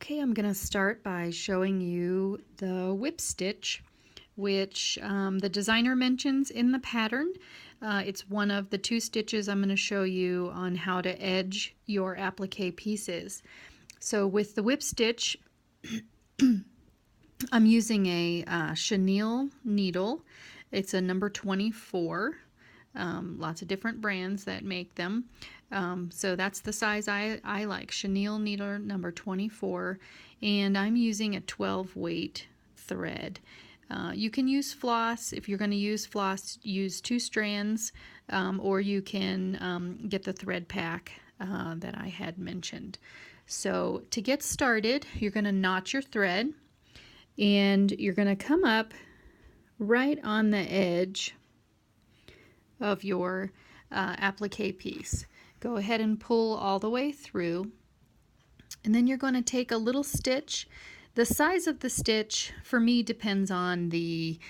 Okay, I'm going to start by showing you the whip stitch, which the designer mentions in the pattern. It's one of the two stitches I'm going to show you on how to edge your applique pieces. So with the whip stitch, I'm using a chenille needle. It's a number 24. Lots of different brands that make them. So that's the size I like, chenille needle number 24, and I'm using a 12 weight thread. You can use floss. If you're going to use floss, use 2 strands, or you can get the thread pack that I had mentioned. So to get started, you're going to knot your thread, and you're going to come up right on the edge of your applique piece. Go ahead and pull all the way through, and then you're going to take a little stitch. The size of the stitch for me depends on the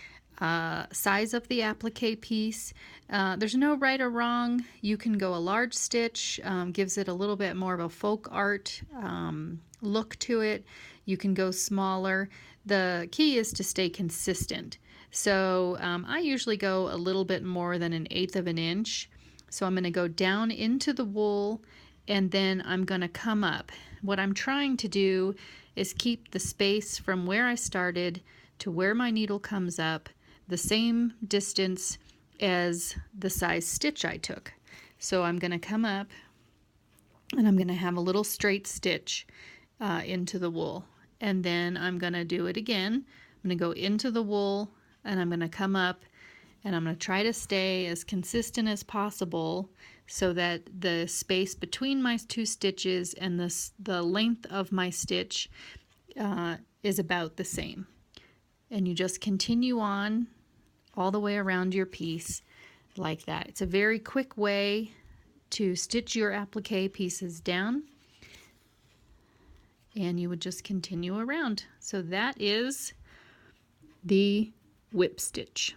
size of the applique piece. There's no right or wrong. You can go a large stitch, gives it a little bit more of a folk art look to it. You can go smaller. The key is to stay consistent. So I usually go a little bit more than 1/8 of an inch. So I'm going to go down into the wool, and then I'm going to come up. What I'm trying to do is keep the space from where I started to where my needle comes up the same distance as the size stitch I took. So I'm going to come up, and I'm going to have a little straight stitch into the wool. And then I'm going to do it again. I'm going to go into the wool, and I'm going to come up, and I'm going to try to stay as consistent as possible so that the space between my 2 stitches and the length of my stitch is about the same. And you just continue on all the way around your piece like that. It's a very quick way to stitch your applique pieces down, and you would just continue around. So that is the whip stitch.